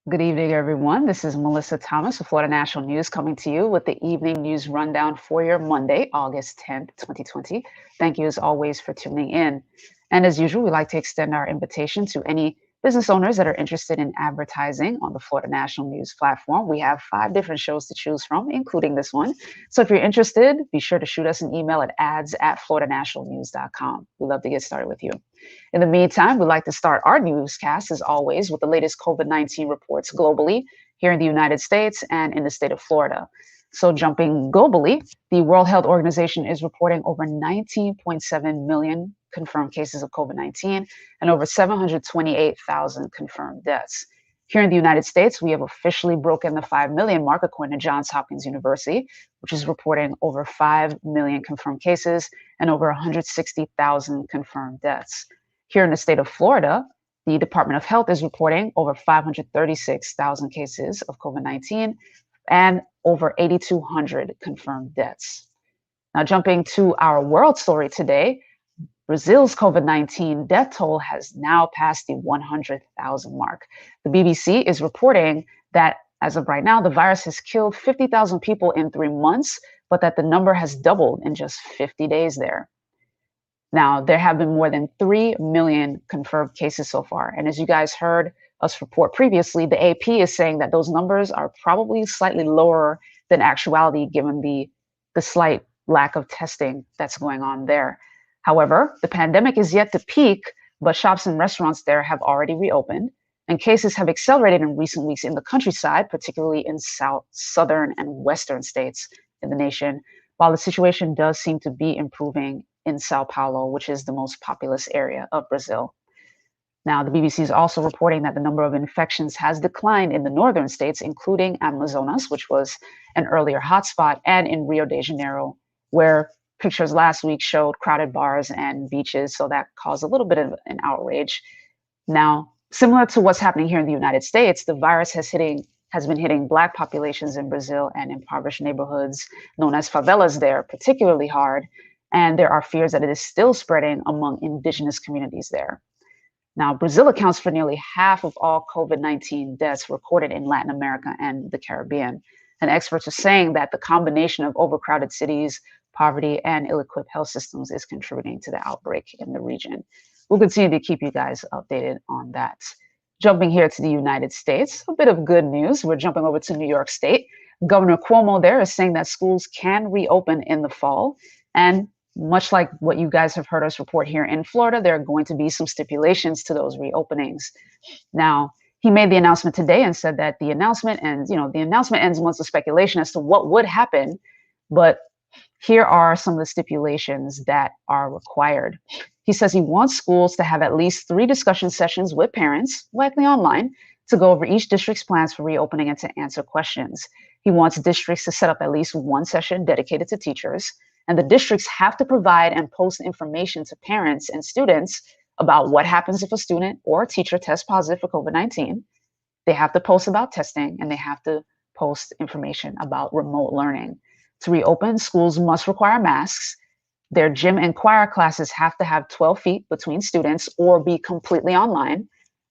Good evening, everyone. This is Melissa Thomas of Florida National News coming to you with the evening news rundown for your Monday, August 10th, 2020. Thank you, as always, for tuning in. And as usual, we like to extend our invitation to any business owners that are interested in advertising on the Florida National News platform. We have 5 different shows to choose from, including this one. So if you're interested, be sure to shoot us an email at ads@floridanationalnews.com. We'd love to get started with you. In the meantime, we'd like to start our newscast, as always, with the latest COVID-19 reports globally, here in the United States and in the state of Florida. So, jumping globally, the World Health Organization is reporting over 19.7 million confirmed cases of COVID-19 and over 728,000 confirmed deaths. Here in the United States, we have officially broken the 5 million mark, according to Johns Hopkins University, which is reporting over 5 million confirmed cases and over 160,000 confirmed deaths. Here in the state of Florida, the Department of Health is reporting over 536,000 cases of COVID-19 and over 8,200 confirmed deaths. Now, jumping to our world story today, Brazil's COVID-19 death toll has now passed the 100,000 mark. The BBC is reporting that as of right now, the virus has killed 50,000 people in 3 months, but that the number has doubled in just 50 days there. Now, there have been more than 3 million confirmed cases so far. And as you guys heard us report previously, the AP is saying that those numbers are probably slightly lower than actuality, given the slight lack of testing that's going on there. However, the pandemic is yet to peak, but shops and restaurants there have already reopened, and cases have accelerated in recent weeks in the countryside, particularly in southern and western states in the nation, while the situation does seem to be improving in Sao Paulo, which is the most populous area of Brazil. Now, the BBC is also reporting that the number of infections has declined in the northern states, including Amazonas, which was an earlier hotspot, and in Rio de Janeiro, where pictures last week showed crowded bars and beaches, so that caused a little bit of an outrage. Now, similar to what's happening here in the United States, the virus has been hitting Black populations in Brazil and impoverished neighborhoods known as favelas there particularly hard, and there are fears that it is still spreading among indigenous communities there. Now, Brazil accounts for nearly half of all COVID-19 deaths recorded in Latin America and the Caribbean, and experts are saying that the combination of overcrowded cities, poverty, and ill-equipped health systems is contributing to the outbreak in the region. We'll continue to keep you guys updated on that. Jumping here to the United States, a bit of good news. We're jumping over to New York State. Governor Cuomo there is saying that schools can reopen in the fall. And much like what you guys have heard us report here in Florida, there are going to be some stipulations to those reopenings. Now, he made the announcement today and said that the announcement ends once the speculation as to what would happen, but here are some of the stipulations that are required. He says he wants schools to have at least 3 discussion sessions with parents, likely online, to go over each district's plans for reopening and to answer questions. He wants districts to set up at least 1 session dedicated to teachers, and the districts have to provide and post information to parents and students about what happens if a student or a teacher tests positive for COVID-19. They have to post about testing, and they have to post information about remote learning. To reopen, schools must require masks. Their gym and choir classes have to have 12 feet between students or be completely online.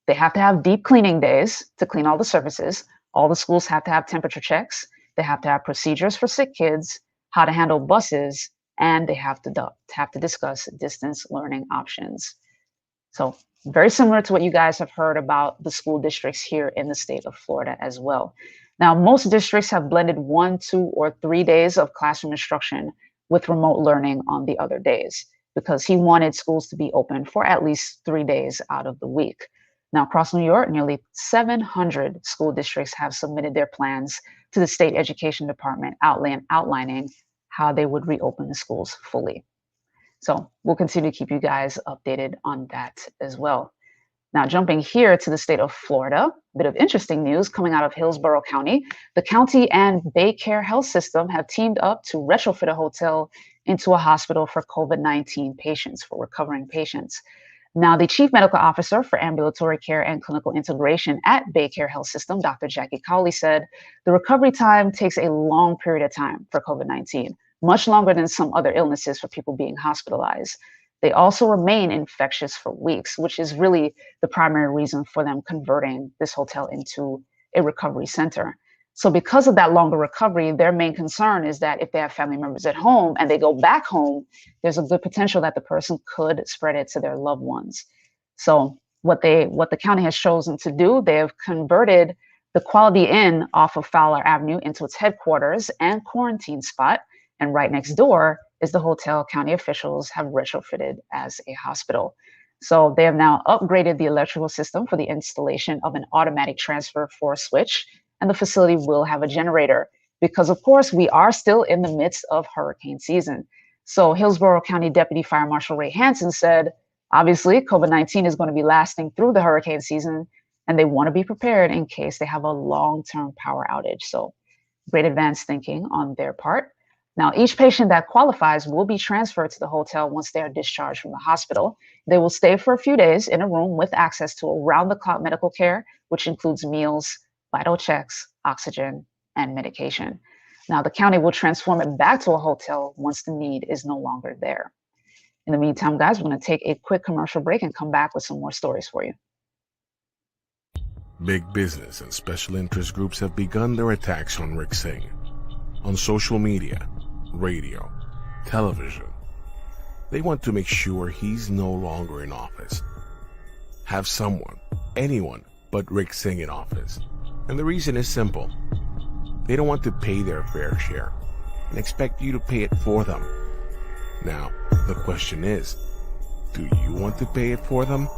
They have to have deep cleaning days to clean all the surfaces. All the schools have to have temperature checks. They have to have procedures for sick kids, how to handle buses, and they have to discuss distance learning options. So very similar to what you guys have heard about the school districts here in the state of Florida as well. Now, most districts have blended 1, 2, or 3 days of classroom instruction with remote learning on the other days, because he wanted schools to be open for at least 3 days out of the week. Now, across New York, nearly 700 school districts have submitted their plans to the state education department outlining how they would reopen the schools fully. So we'll continue to keep you guys updated on that as well. Now, jumping here to the state of Florida, a bit of interesting news coming out of Hillsborough County. The county and Baycare Health System have teamed up to retrofit a hotel into a hospital for COVID-19 patients, for recovering patients. Now, the chief medical officer for ambulatory care and clinical integration at Baycare Health System, Dr. Jackie Cowley, said the recovery time takes a long period of time for COVID-19, much longer than some other illnesses for people being hospitalized. They also remain infectious for weeks, which is really the primary reason for them converting this hotel into a recovery center. So because of that longer recovery, their main concern is that if they have family members at home and they go back home, there's a good potential that the person could spread it to their loved ones. So what the county has chosen to do, they have converted the Quality Inn off of Fowler Avenue into its headquarters and quarantine spot. And right next door is the hotel county officials have retrofitted as a hospital. So they have now upgraded the electrical system for the installation of an automatic transfer force switch, and the facility will have a generator because, of course, we are still in the midst of hurricane season. So Hillsborough County Deputy Fire Marshal Ray Hansen said, obviously, COVID-19 is going to be lasting through the hurricane season, and they want to be prepared in case they have a long-term power outage. So great advanced thinking on their part. Now, each patient that qualifies will be transferred to the hotel once they are discharged from the hospital. They will stay for a few days in a room with access to around-the-clock medical care, which includes meals, vital checks, oxygen, and medication. Now, the county will transform it back to a hotel once the need is no longer there. In the meantime, guys, we're going to take a quick commercial break and come back with some more stories for you. Big business and special interest groups have begun their attacks on Rick Singh. On social media, radio, television. They want to make sure he's no longer in office. Have someone, anyone but Rick Singh in office. And the reason is simple. They don't want to pay their fair share and expect you to pay it for them. Now, the question is, do you want to pay it for them?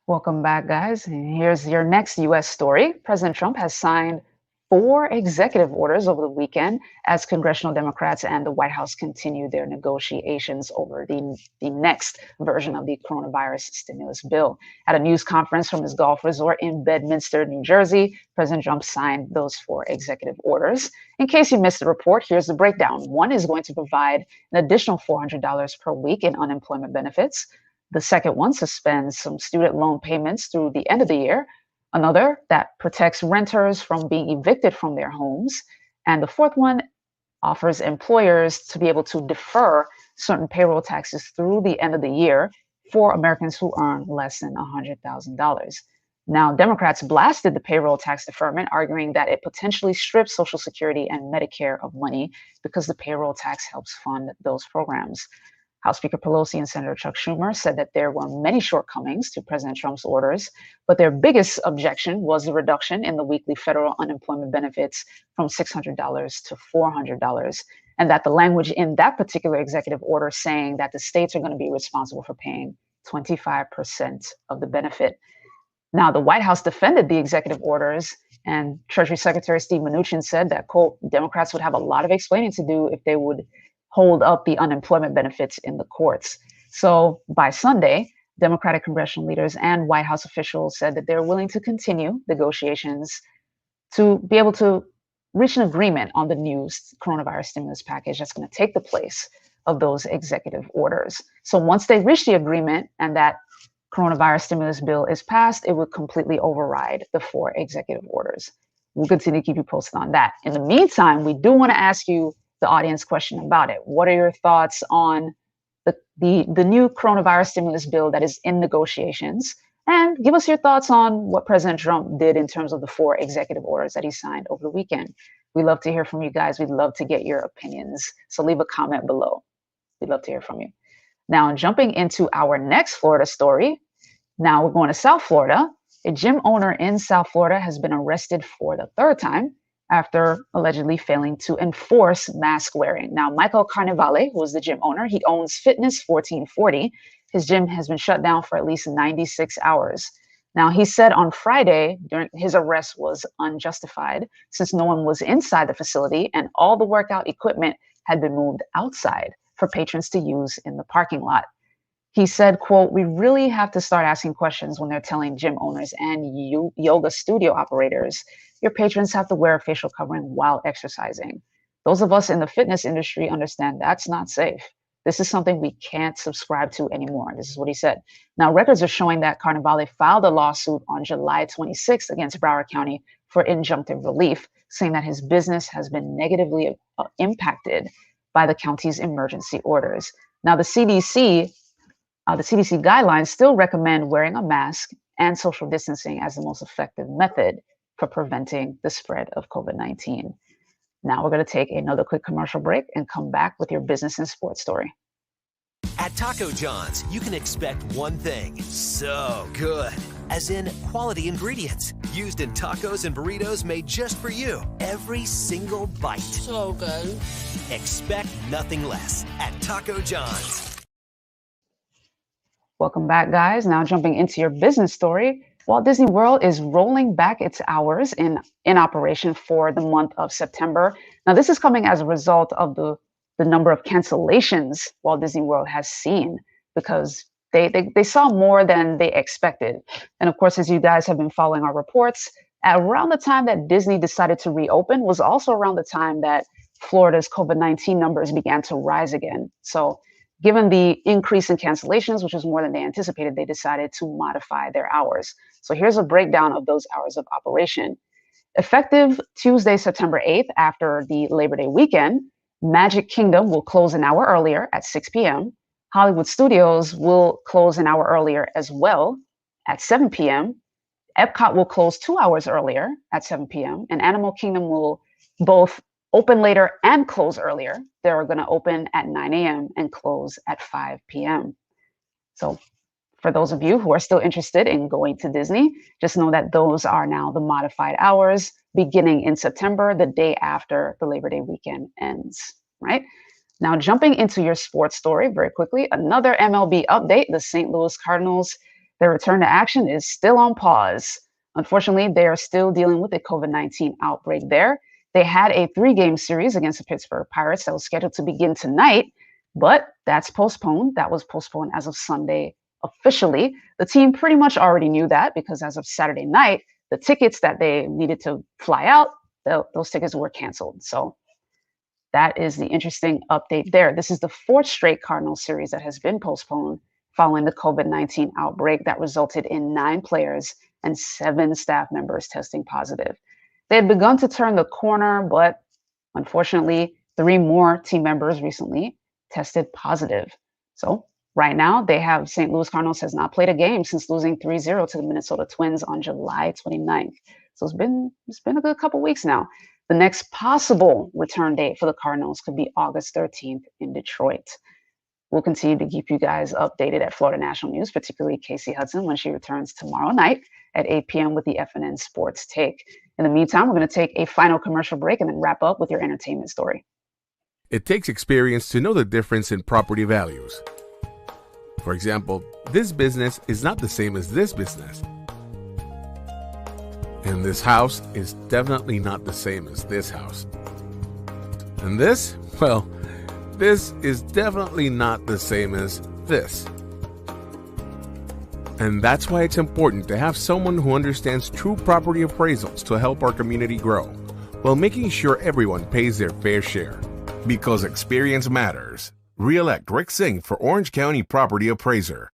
Welcome back, guys. And here's your next U.S. story. President Trump has signed 4 executive orders over the weekend as congressional Democrats and the White House continue their negotiations over the next version of the coronavirus stimulus bill. At a news conference from his golf resort in Bedminster, New Jersey, President Trump signed those 4 executive orders. In case you missed the report, here's the breakdown. One is going to provide an additional $400 per week in unemployment benefits. The second one suspends some student loan payments through the end of the year. Another that protects renters from being evicted from their homes. And the fourth one offers employers to be able to defer certain payroll taxes through the end of the year for Americans who earn less than $100,000. Now, Democrats blasted the payroll tax deferment, arguing that it potentially strips Social Security and Medicare of money because the payroll tax helps fund those programs. House Speaker Pelosi and Senator Chuck Schumer said that there were many shortcomings to President Trump's orders, but their biggest objection was the reduction in the weekly federal unemployment benefits from $600 to $400, and that the language in that particular executive order saying that the states are going to be responsible for paying 25% of the benefit. Now, the White House defended the executive orders, and Treasury Secretary Steve Mnuchin said that, quote, Democrats would have a lot of explaining to do if they would hold up the unemployment benefits in the courts. So by Sunday, Democratic congressional leaders and White House officials said that they're willing to continue negotiations to be able to reach an agreement on the new coronavirus stimulus package that's going to take the place of those executive orders. So once they reach the agreement and that coronavirus stimulus bill is passed, it would completely override the 4 executive orders. We'll continue to keep you posted on that. In the meantime, we do want to ask you the audience question about it. What are your thoughts on the new coronavirus stimulus bill that is in negotiations? And give us your thoughts on what President Trump did in terms of the 4 executive orders that he signed over the weekend. We'd love to hear from you guys. We'd love to get your opinions. So leave a comment below. We'd love to hear from you. Now, jumping into our next Florida story. Now we're going to South Florida. A gym owner in South Florida has been arrested for the 3rd time after allegedly failing to enforce mask wearing. Now, Michael Carnevale, who is the gym owner, he owns Fitness 1440. His gym has been shut down for at least 96 hours. Now, he said on Friday during his arrest was unjustified since no one was inside the facility and all the workout equipment had been moved outside for patrons to use in the parking lot. He said, quote, we really have to start asking questions when they're telling gym owners and yoga studio operators, your patrons have to wear a facial covering while exercising. Those of us in the fitness industry understand that's not safe. This is something we can't subscribe to anymore. This is what he said. Now, records are showing that Carnevale filed a lawsuit on July 26th against Broward County for injunctive relief, saying that his business has been negatively impacted by the county's emergency orders. Now, the CDC The CDC guidelines still recommend wearing a mask and social distancing as the most effective method for preventing the spread of COVID-19. Now we're going to take another quick commercial break and come back with your business and sports story. At Taco John's, you can expect one thing so good, as in quality ingredients used in tacos and burritos made just for you. Every single bite. So good. Expect nothing less at Taco John's. Welcome back, guys. Now jumping into your business story. Walt Disney World is rolling back its hours in operation for the month of September. Now, this is coming as a result of the number of cancellations Walt Disney World has seen, because they saw more than they expected. And of course, as you guys have been following our reports, around the time that Disney decided to reopen was also around the time that Florida's COVID-19 numbers began to rise again. So given the increase in cancellations, which was more than they anticipated, they decided to modify their hours. So here's a breakdown of those hours of operation. Effective Tuesday, September 8th, after the Labor Day weekend, Magic Kingdom will close an hour earlier at 6 p.m. Hollywood Studios will close an hour earlier as well at 7 p.m. Epcot will close 2 hours earlier at 7 p.m. And Animal Kingdom will both open later and close earlier. They're going to open at 9 a.m. and close at 5 p.m. So for those of you who are still interested in going to Disney, just know that those are now the modified hours beginning in September, the day after the Labor Day weekend ends, right? Now, jumping into your sports story very quickly, another MLB update. The St. Louis Cardinals, their return to action is still on pause. Unfortunately, they are still dealing with a COVID-19 outbreak there. They had a 3-game series against the Pittsburgh Pirates that was scheduled to begin tonight, but that's postponed. That was postponed as of Sunday officially. The team pretty much already knew that, because as of Saturday night, the tickets that they needed to fly out, those tickets were canceled. So that is the interesting update there. This is the 4th straight Cardinals series that has been postponed following the COVID-19 outbreak that resulted in 9 players and 7 staff members testing positive. They had begun to turn the corner, but unfortunately, 3 more team members recently tested positive. So right now, they have St. Louis Cardinals has not played a game since losing 3-0 to the Minnesota Twins on July 29th. So it's been a good couple weeks now. The next possible return date for the Cardinals could be August 13th in Detroit. We'll continue to keep you guys updated at Florida National News, particularly Casey Hudson when she returns tomorrow night at 8 p.m. with the FNN Sports Take. In the meantime, we're going to take a final commercial break and then wrap up with your entertainment story. It takes experience to know the difference in property values. For example, this business is not the same as this business. And this house is definitely not the same as this house. And this, well, this is definitely not the same as this. And that's why it's important to have someone who understands true property appraisals to help our community grow, while making sure everyone pays their fair share. Because experience matters. Re-elect Rick Singh for Orange County Property Appraiser.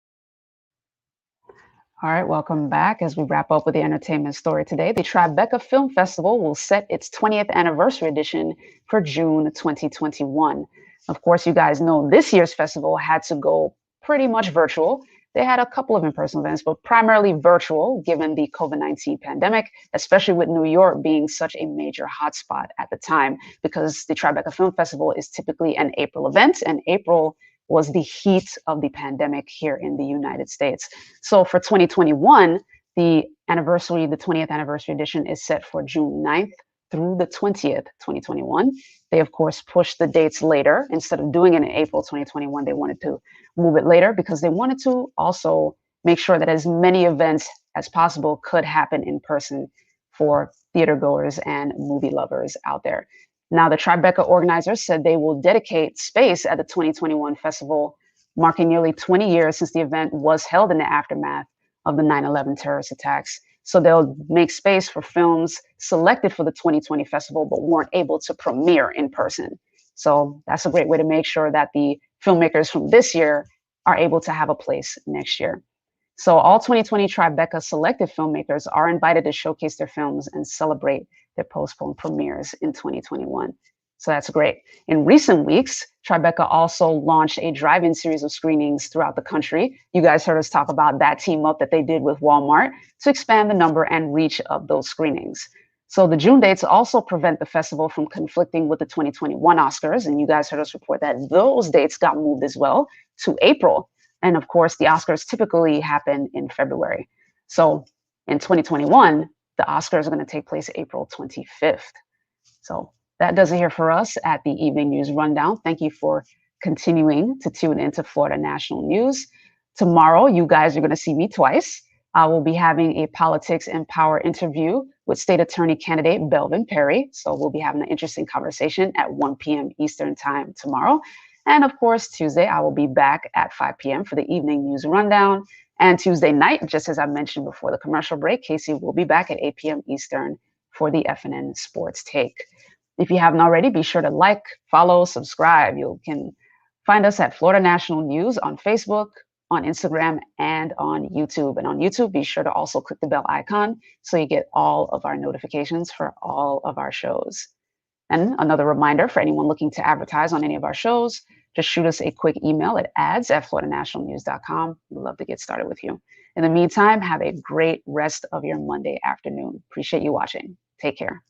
All right, welcome back. As we wrap up with the entertainment story today, the Tribeca Film Festival will set its 20th anniversary edition for June 2021. Of course, you guys know this year's festival had to go pretty much virtual. They had a couple of in-person events, but primarily virtual given the COVID-19 pandemic, especially with New York being such a major hotspot at the time, because the Tribeca Film Festival is typically an April event, and April was the heat of the pandemic here in the United States. So for 2021, the 20th anniversary edition is set for June 9th through the 20th, 2021. They, of course, pushed the dates later. Instead of doing it in April 2021, they wanted to move it later because they wanted to also make sure that as many events as possible could happen in person for theater goers and movie lovers out there. Now, the Tribeca organizers said they will dedicate space at the 2021 festival, marking nearly 20 years since the event was held in the aftermath of the 9/11 terrorist attacks. So they'll make space for films selected for the 2020 festival, but weren't able to premiere in person. So that's a great way to make sure that the filmmakers from this year are able to have a place next year. So all 2020 Tribeca selected filmmakers are invited to showcase their films and celebrate their postponed premieres in 2021. So that's great. In recent weeks, Tribeca also launched a drive-in series of screenings throughout the country. You guys heard us talk about that team up that they did with Walmart to expand the number and reach of those screenings. So the June dates also prevent the festival from conflicting with the 2021 Oscars. And you guys heard us report that those dates got moved as well to April. And of course, the Oscars typically happen in February. So in 2021, the Oscars are going to take place April 25th. So that does it here for us at the Evening News Rundown. Thank you for continuing to tune into Florida National News. Tomorrow, you guys are going to see me twice. I will be having a Politics and Power interview with State Attorney candidate Belvin Perry. So we'll be having an interesting conversation at 1 p.m. Eastern Time tomorrow. And of course, Tuesday, I will be back at 5 p.m. for the Evening News Rundown. And Tuesday night, just as I mentioned before the commercial break, Casey will be back at 8 p.m. Eastern for the FNN Sports Take. If you haven't already, be sure to like, follow, subscribe. You can find us at Florida National News on Facebook, on Instagram, and on YouTube. And on YouTube, be sure to also click the bell icon so you get all of our notifications for all of our shows. And another reminder for anyone looking to advertise on any of our shows, just shoot us a quick email at ads@floridanationalnews.com. We'd love to get started with you. In the meantime, have a great rest of your Monday afternoon. Appreciate you watching. Take care.